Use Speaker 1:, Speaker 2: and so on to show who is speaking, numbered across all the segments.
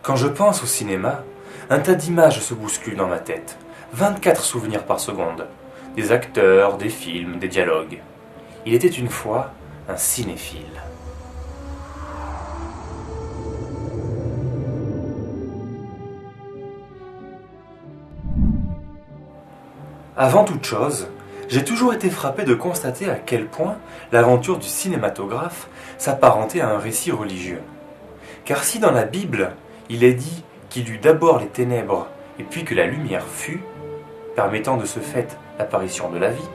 Speaker 1: Quand je pense au cinéma, un tas d'images se bousculent dans ma tête. 24 souvenirs par seconde. Des acteurs, des films, des dialogues. Il était une fois un cinéphile. Avant toute chose, j'ai toujours été frappé de constater à quel point l'aventure du cinématographe s'apparentait à un récit religieux. Car si dans la Bible, il est dit qu'il y eut d'abord les ténèbres et puis que la lumière fut, permettant de ce fait l'apparition de la vie,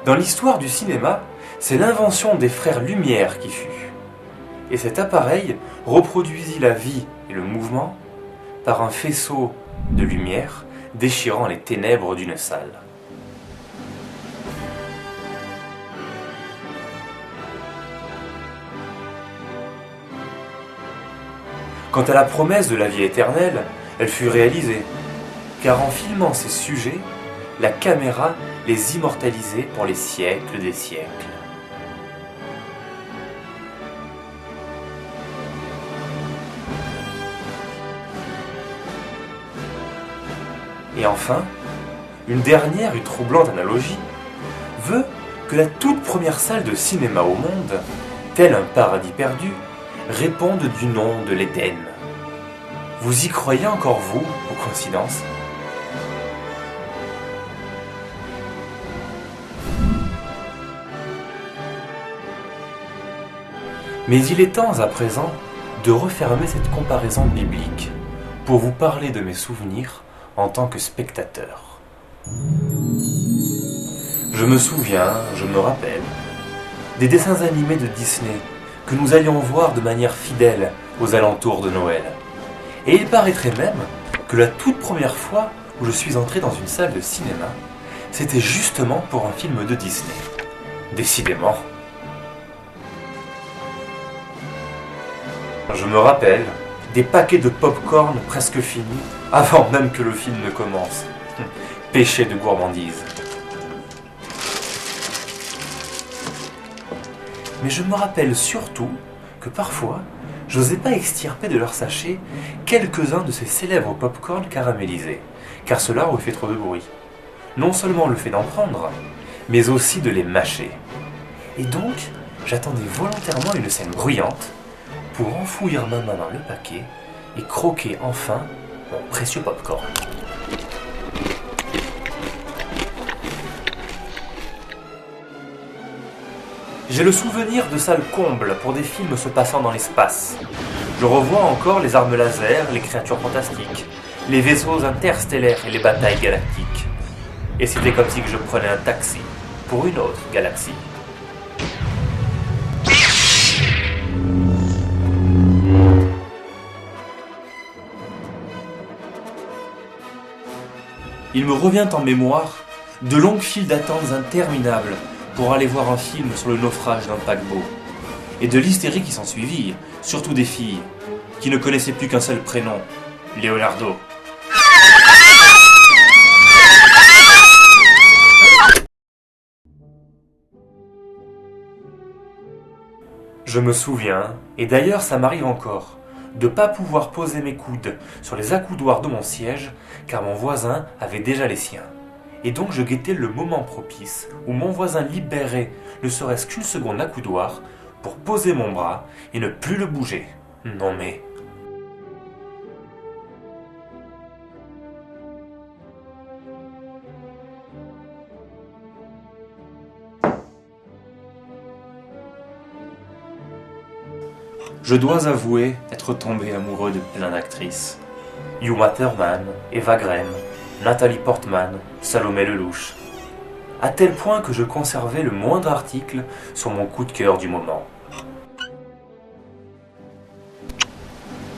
Speaker 1: dans l'histoire du cinéma, c'est l'invention des frères Lumière qui fut. Et cet appareil reproduisit la vie et le mouvement par un faisceau de lumière déchirant les ténèbres d'une salle. Quant à la promesse de la vie éternelle, elle fut réalisée, car en filmant ces sujets, la caméra les immortalisait pour les siècles des siècles. Et enfin, une dernière et troublante analogie veut que la toute première salle de cinéma au monde, telle un paradis perdu, réponde du nom de l'Éden. Vous y croyez encore, vous, aux coïncidences ? Mais il est temps à présent de refermer cette comparaison biblique pour vous parler de mes souvenirs en tant que spectateur. Je me souviens, je me rappelle, des dessins animés de Disney que nous allions voir de manière fidèle aux alentours de Noël. Et il paraîtrait même que la toute première fois où je suis entré dans une salle de cinéma, c'était justement pour un film de Disney. Décidément. Je me rappelle des paquets de pop-corn presque finis avant même que le film ne commence. Péché de gourmandise. Mais je me rappelle surtout que parfois, j'osais pas extirper de leur sachet quelques-uns de ces célèbres pop-corn caramélisés, car cela aurait fait trop de bruit. Non seulement le fait d'en prendre, mais aussi de les mâcher. Et donc, j'attendais volontairement une scène bruyante pour enfouir ma main dans le paquet et croquer enfin mon précieux pop-corn. J'ai le souvenir de salles combles pour des films se passant dans l'espace. Je revois encore les armes laser, les créatures fantastiques, les vaisseaux interstellaires et les batailles galactiques. Et c'était comme si je prenais un taxi pour une autre galaxie. Il me revient en mémoire de longues files d'attentes interminables pour aller voir un film sur le naufrage d'un paquebot, et de l'hystérie qui s'ensuivit, surtout des filles, qui ne connaissaient plus qu'un seul prénom, Leonardo. Je me souviens, et d'ailleurs ça m'arrive encore, de ne pas pouvoir poser mes coudes sur les accoudoirs de mon siège, car mon voisin avait déjà les siens. Et donc je guettais le moment propice où mon voisin libérerait ne serait-ce qu'une seconde l'accoudoir pour poser mon bras et ne plus le bouger. Non mais... Je dois avouer être tombé amoureux de plein d'actrices. Uma Thurman, Eva Green, Nathalie Portman, Salomé Lelouch. À tel point que je conservais le moindre article sur mon coup de cœur du moment.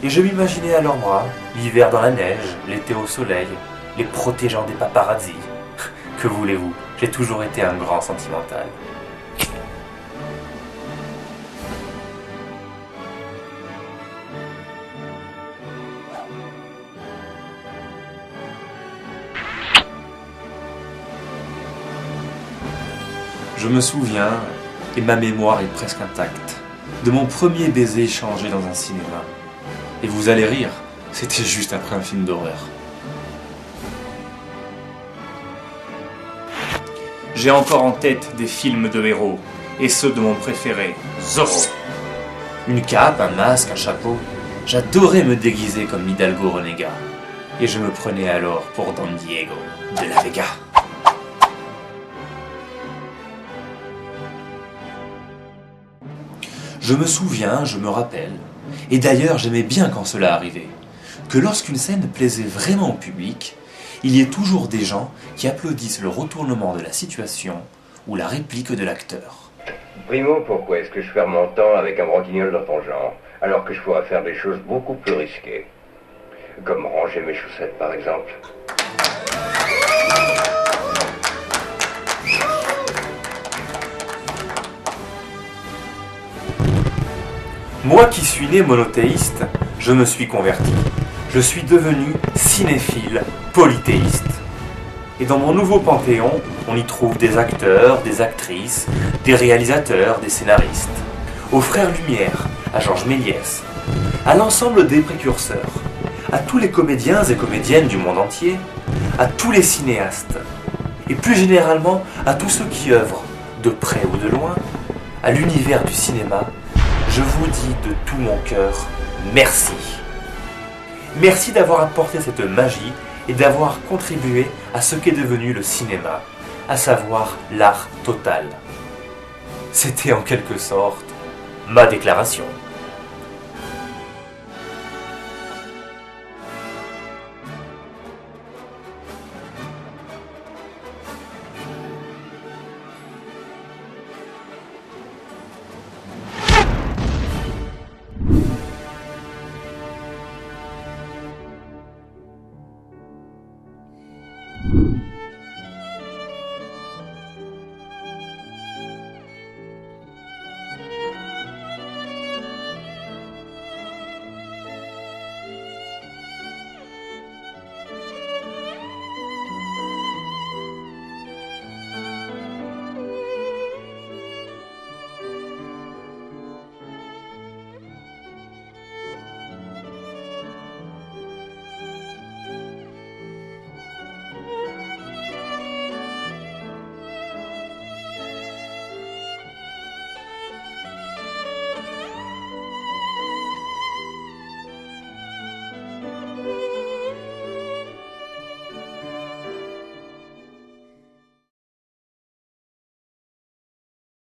Speaker 1: Et je m'imaginais à leurs bras, l'hiver dans la neige, l'été au soleil, les protégeant des paparazzis. Que voulez-vous, j'ai toujours été un grand sentimental. Je me souviens, et ma mémoire est presque intacte, de mon premier baiser échangé dans un cinéma. Et vous allez rire, C'était juste après un film d'horreur.
Speaker 2: J'ai encore en tête des films de héros, et ceux de mon préféré, Zorro.
Speaker 1: Une cape, un masque, un chapeau. J'adorais me déguiser comme Hidalgo renégat. Et je me prenais alors pour Don Diego de la Vega. Je me souviens, je me rappelle, et d'ailleurs j'aimais bien quand cela arrivait, que lorsqu'une scène plaisait vraiment au public, il y ait toujours des gens qui applaudissent le retournement de la situation ou la réplique de l'acteur.
Speaker 3: Primo, pourquoi est-ce que je perds mon temps avec un branquignol dans ton genre, alors que je pourrais faire des choses beaucoup plus risquées? Comme ranger mes chaussettes, par exemple.
Speaker 1: Moi qui suis né monothéiste, je me suis converti. Je suis devenu cinéphile polythéiste. Et dans mon nouveau panthéon, on y trouve des acteurs, des actrices, des réalisateurs, des scénaristes, aux frères Lumière, à Georges Méliès, à l'ensemble des précurseurs, à tous les comédiens et comédiennes du monde entier, à tous les cinéastes, et plus généralement à tous ceux qui œuvrent, de près ou de loin, à l'univers du cinéma. Je vous dis de tout mon cœur, merci. Merci d'avoir apporté cette magie et d'avoir contribué à ce qu'est devenu le cinéma, à savoir l'art total. C'était en quelque sorte ma déclaration.